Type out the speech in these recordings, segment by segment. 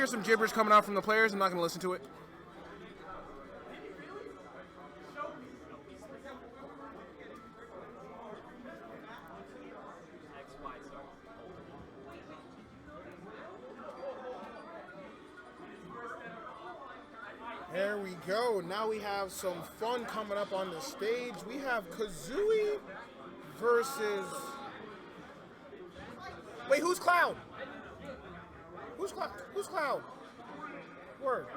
hear some gibberish coming out from the players. I'm not going to listen to it. There we go. Now we have some fun coming up on the stage. We have Kazooie versus... Wait, who's Cloud? Who's Cloud? Who's Cloud? Word.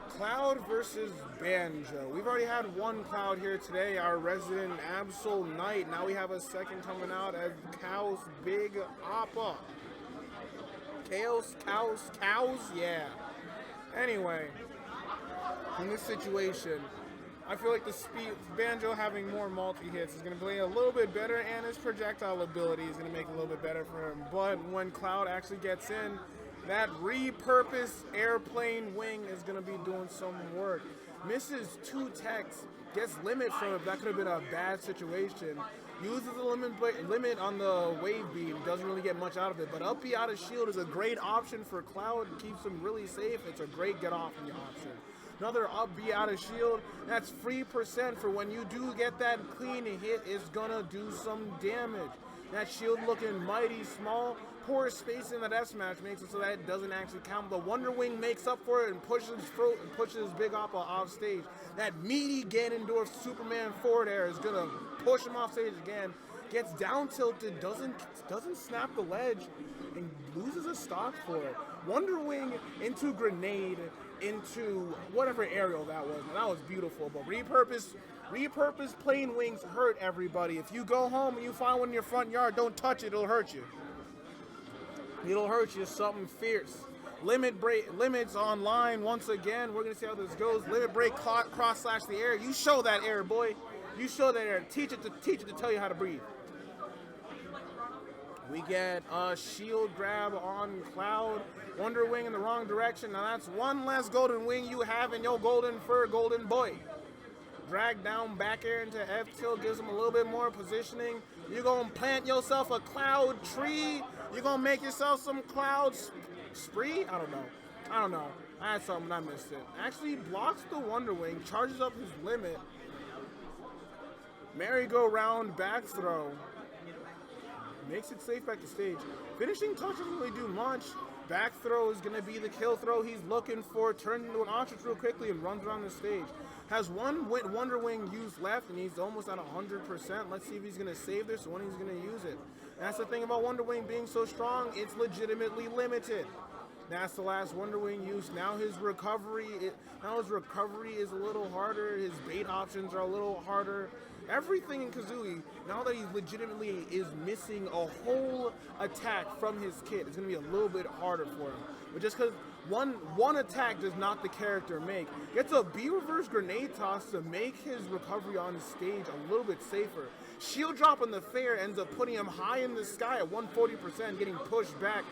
Cloud versus Banjo. We've already had one Cloud here today, our resident Absol Knight. Now we have a second coming out as Chaos Big Appa. Chaos, cows, yeah. Anyway, in this situation, I feel like the speed, Banjo having more multi-hits is going to play a little bit better, and his projectile ability is going to make it a little bit better for him. But when Cloud actually gets in, that repurposed airplane wing is going to be doing some work. Misses 2 techs, gets limit from it. That could have been a bad situation. Uses the limit on the wave beam, doesn't really get much out of it. But up B out of shield is a great option for Cloud. Keeps him really safe. It's a great get off in the option. Another up B out of shield, that's free percent for when you do get that clean hit, it's gonna do some damage. That shield looking mighty small. Poor space in that S match makes it so that it doesn't actually count. The Wonder Wing makes up for it and pushes Big Appa off stage. That meaty Ganondorf Superman forward air is gonna push him off stage again. Gets down tilted, doesn't snap the ledge, and loses a stock for it. Wonder Wing into grenade into whatever aerial that was. That was beautiful. But repurpose plane wings hurt everybody. If you go home and you find one in your front yard, don't touch it. It'll hurt you. It'll hurt you. Something fierce. Limits online once again. We're gonna see how this goes. Limit break cross slash the air. You show that air, boy. You show that air. Teach it to tell you how to breathe. We get a shield grab on Cloud. Wonder Wing in the wrong direction. Now that's one less golden wing you have in your golden fur, golden boy. Drag down back air into F tilt, gives him a little bit more positioning. You're gonna plant yourself a Cloud tree. You're gonna make yourself some Cloud spree. I don't know. I had something, I missed it. Actually blocks the Wonder Wing, charges up his limit. Merry-go-round back throw. Makes it safe back to stage. Finishing touch doesn't really do much. Back throw is going to be the kill throw he's looking for. Turns into an ostrich real quickly and runs around the stage. Has one Wonder Wing used left and he's almost at 100%. Let's see if he's going to save this or when he's going to use it. That's the thing about Wonder Wing being so strong. It's legitimately limited. That's the last Wonder Wing use. Now his recovery is a little harder. His bait options are a little harder. Everything in Kazooie, now that he legitimately is missing a whole attack from his kit, it's going to be a little bit harder for him. But just because one attack does not the character make. Gets a B reverse grenade toss to make his recovery on stage a little bit safer. Shield drop on the fair ends up putting him high in the sky at 140%, getting pushed back.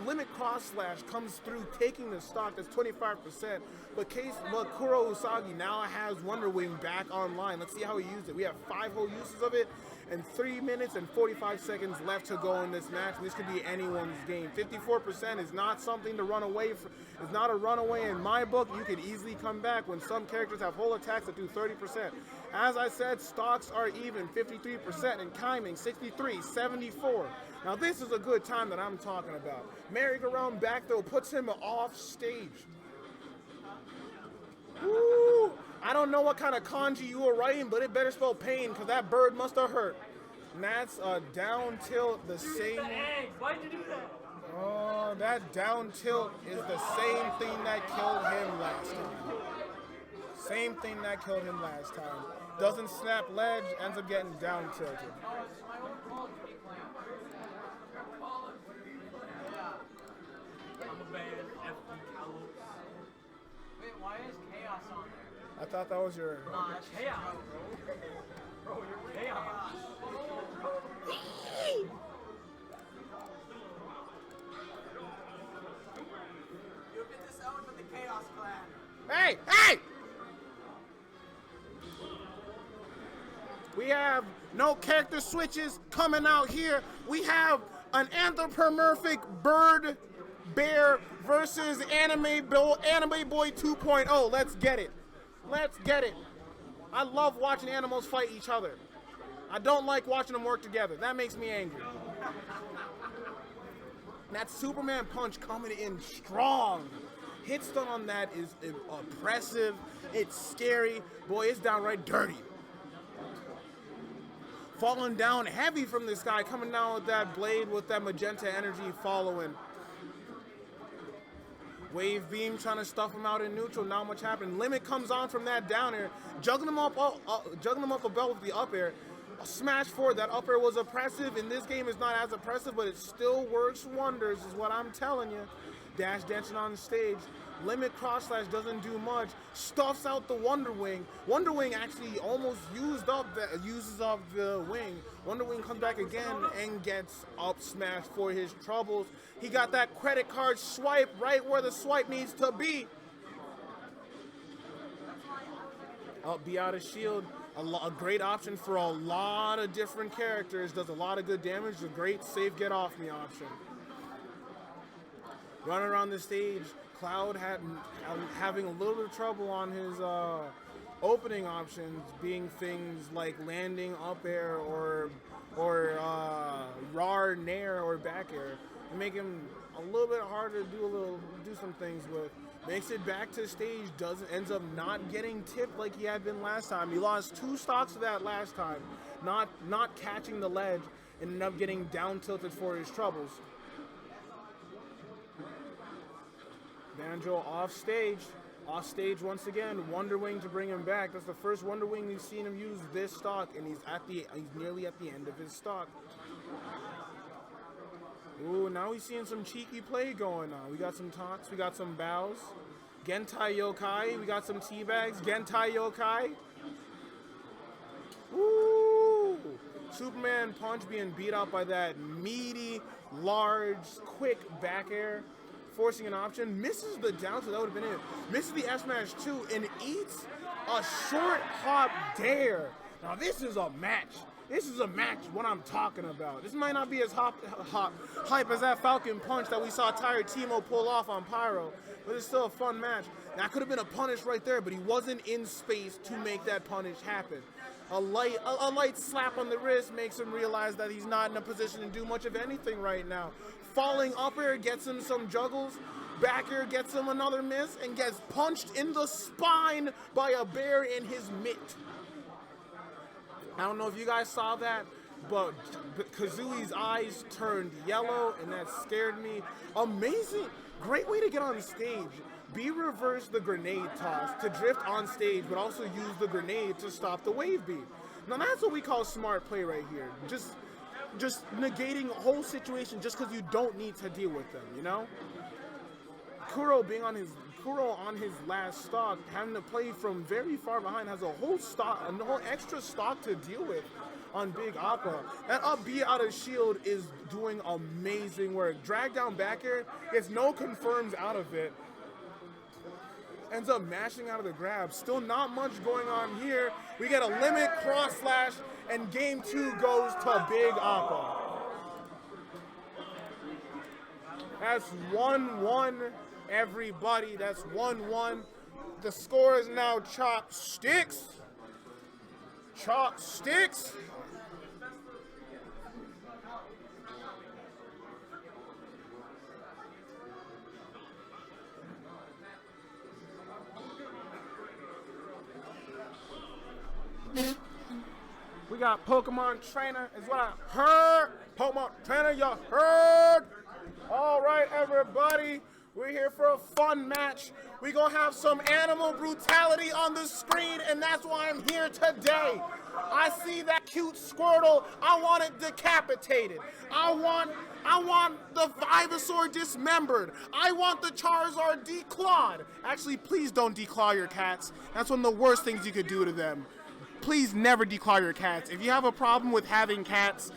Limit cross slash comes through, taking the stock. That's 25%. But KuroUsagi now has Wonder Wing back online. Let's see how he used it. We have 5 whole uses of it, and 3 minutes and 45 seconds left to go in this match. This could be anyone's game. 54% is not something to run away from. It's not a runaway in my book. You could easily come back when some characters have whole attacks that do 30%. As I said, stocks are even. 53% and Kaiming 63, 74. Now this is a good time that I'm talking about. Merry-go-round back throw puts him off stage. Woo! I don't know what kind of kanji you were writing, but it better spell pain because that bird must have hurt. And that's a down tilt, the same. Why'd you do that? Oh, that down tilt is the same thing that killed him last time. Same thing that killed him last time. Doesn't snap ledge, ends up getting down tilted. Wait, why is Chaos on there? I thought that was your... Nah, that's Chaos, bro. Bro, you're Chaos. You've been disowned from the Chaos clan. Hey! Hey! We We have no character switches coming out here. We have an anthropomorphic bird bear versus Anime Boy 2.0. Let's get it. Let's get it. I love watching animals fight each other. I don't like watching them work together. That makes me angry. That Superman punch coming in strong. Hit stun on that is oppressive. It's scary. Boy, it's downright dirty. Falling down heavy from this guy, coming down with that blade with that magenta energy following. Wave beam trying to stuff him out in neutral. Not much happened. Limit comes on from that down air, juggling him up above with the up air. A smash forward. That up air was oppressive. In this game, it's not as oppressive, but it still works wonders, is what I'm telling you. Dash dancing on the stage. Limit cross slash doesn't do much. Stuffs out the Wonder Wing. Wonder Wing actually almost uses up the wing. Wonder Wing comes back again and gets up smash for his troubles. He got that credit card swipe right where the swipe needs to be. Up B out of shield. A great option for a lot of different characters. Does a lot of good damage. A great safe get off me option. Running around the stage, Cloud having a little bit of trouble on his opening options, being things like landing up air or raw nair or back air, and make him a little bit harder to do some things with. Makes it back to stage, ends up not getting tipped like he had been last time. He lost 2 stocks to that last time, not catching the ledge, and ended up getting down tilted for his troubles. Banjo off stage once again. Wonder Wing to bring him back. That's the first Wonder Wing we've seen him use this stock, and he's nearly at the end of his stock. Ooh, now he's seeing some cheeky play going on. We got some taunts, we got some bows. Gentai Yokai, we got some teabags. Gentai Yokai. Ooh! Superman punch being beat out by that meaty, large, quick back air. Forcing an option, misses the down, so that would have been it. Misses the S smash too, and eats a short hop dare. Now this is a match. This is a match, what I'm talking about. This might not be as hype as that Falcon punch that we saw Tired Timo pull off on Pyro, but it's still a fun match. That could have been a punish right there, but he wasn't in space to make that punish happen. A light slap on the wrist makes him realize that he's not in a position to do much of anything right now. Falling up air gets him some juggles. Back air gets him another miss and gets punched in the spine by a bear in his mitt. I don't know if you guys saw that, but Kazui's eyes turned yellow and that scared me. Amazing. Great way to get on stage. B reverse the grenade toss to drift on stage, but also use the grenade to stop the wave beam. Now that's what we call smart play right here. Just negating a whole situation just because you don't need to deal with them, you know? Kuro on his last stock, having to play from very far behind, has a whole extra stock to deal with on Big Appa. That up B out of shield is doing amazing work. Drag down back air, gets no confirms out of it. Ends up mashing out of the grab. Still not much going on here. We get a limit cross slash, and game 2 goes to Big Appa. That's 1-1, everybody. That's 1-1. The score is now chopsticks. Chopsticks. We got Pokemon Trainer is what I heard. Pokemon Trainer, you heard? All right, everybody. We're here for a fun match. We're going to have some animal brutality on the screen, and that's why I'm here today. I see that cute Squirtle. I want it decapitated. I want the Ivysaur dismembered. I want the Charizard declawed. Actually, please don't declaw your cats. That's one of the worst things you could do to them. Please never declaw your cats. If you have a problem with having cats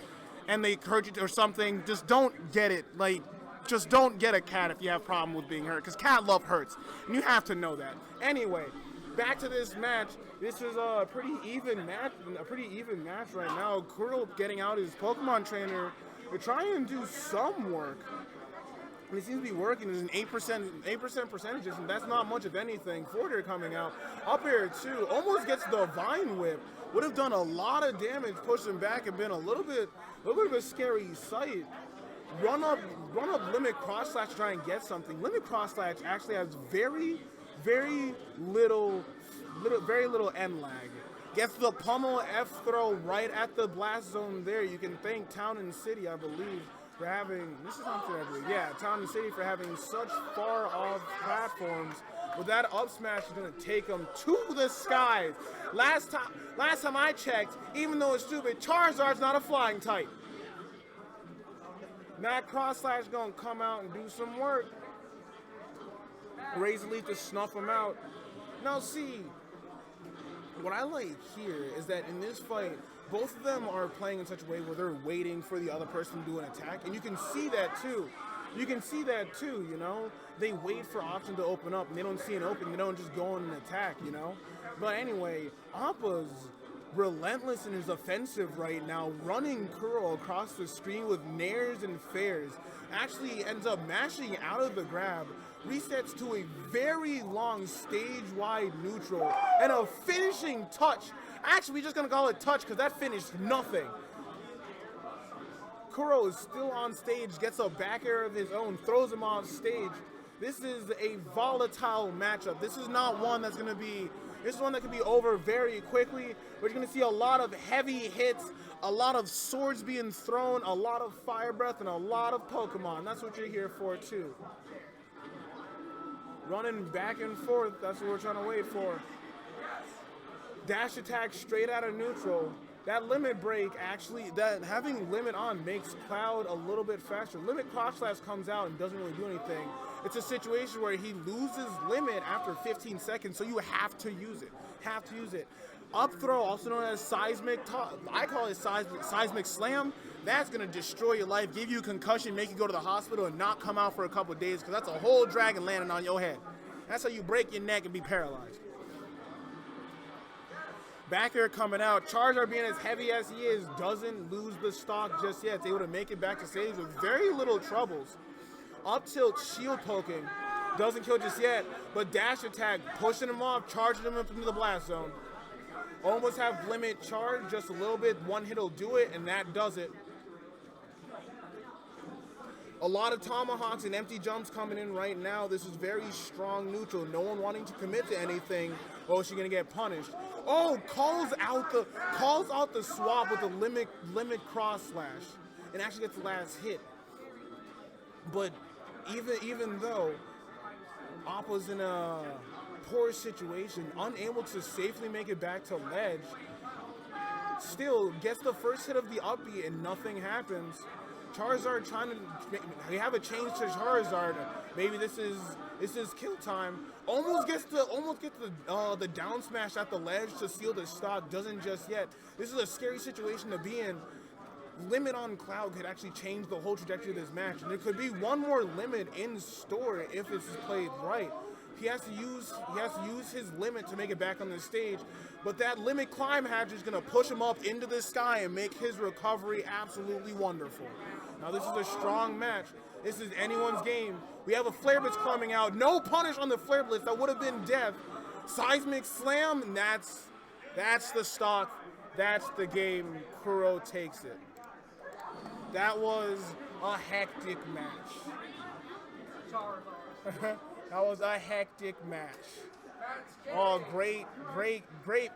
and they hurt you or something, just don't get it. Just don't get a cat if you have a problem with being hurt, because cat love hurts, and you have to know that. Anyway, back to this match. This is a pretty even match right now. Kuro getting out his Pokemon trainer. They're trying to do some work. And it seems to be working. There's an 8% percentage, and that's not much of anything. Forder coming out. Up air too. Almost gets the Vine Whip. Would have done a lot of damage, pushing back, and been a little bit of a scary sight. Run up limit cross slash to try and get something. Limit cross slash actually has very little end lag. Gets the pummel F throw right at the blast zone there. You can thank Town and City, I believe, for having, this is not fair, yeah, Town and City for having such far off platforms. But that up smash is gonna take them to the skies. Last time I checked, even though it's stupid, Charizard's not a flying type. That cross slash gonna come out and do some work. Razor Leaf to snuff him out. Now see, what I like here is that in this fight, both of them are playing in such a way where they're waiting for the other person to do an attack, and you can see that too. You know? They wait for option to open up, and they don't see an open, they don't just go on an attack, you know? But anyway, Appa's relentless in his offensive right now, running Kuro across the screen with nairs and fairs. Actually ends up mashing out of the grab, resets to a very long stage-wide neutral, and a finishing touch. Actually, we're just gonna call it touch because that finished nothing. Kuro is still on stage, gets a back air of his own, throws him off stage. This is a volatile matchup. This is not one that's gonna be, this is one that can be over very quickly. We're gonna see a lot of heavy hits, a lot of swords being thrown, a lot of fire breath, and a lot of Pokemon. That's what you're here for too. Running back and forth, that's what we're trying to wait for. Dash attack straight out of neutral. That limit break actually, that having limit on makes Cloud a little bit faster. Limit cross slash comes out and doesn't really do anything. It's a situation where he loses limit after 15 seconds, so you have to use it. Up throw, also known as seismic, I call it seismic slam. That's gonna destroy your life, give you a concussion, make you go to the hospital and not come out for a couple of days, because that's a whole dragon landing on your head. That's how you break your neck and be paralyzed. Back air coming out. Charizard being as heavy as he is doesn't lose the stock just yet. It's able to make it back to stage with very little troubles. Up tilt shield poking. Doesn't kill just yet, but dash attack pushing him off, charging him up into the blast zone. Almost have limit charge, just a little bit. One hit will do it, and that does it. A lot of tomahawks and empty jumps coming in right now. This is very strong neutral. No one wanting to commit to anything. Oh, is she gonna get punished? Oh, calls out the swap with the limit cross slash, and actually gets the last hit. But even though Appa's in a poor situation, unable to safely make it back to ledge, still gets the first hit of the up B and nothing happens. Charizard trying to, we have a change to Charizard. Maybe this is kill time. Almost gets the down smash at the ledge to seal the stock. Doesn't just yet. This is a scary situation to be in. Limit on Cloud could actually change the whole trajectory of this match, and there could be one more limit in store if this is played right. He has to use his limit to make it back on the stage, but that limit climb hatch is going to push him up into the sky and make his recovery absolutely wonderful. Now this is a strong match. This is anyone's game. We have a Flare Blitz coming out. No punish on the Flare Blitz. That would have been death. Seismic Slam, and that's the stock. That's the game. Kuro takes it. That was a hectic match. That was a hectic match. Oh, great play.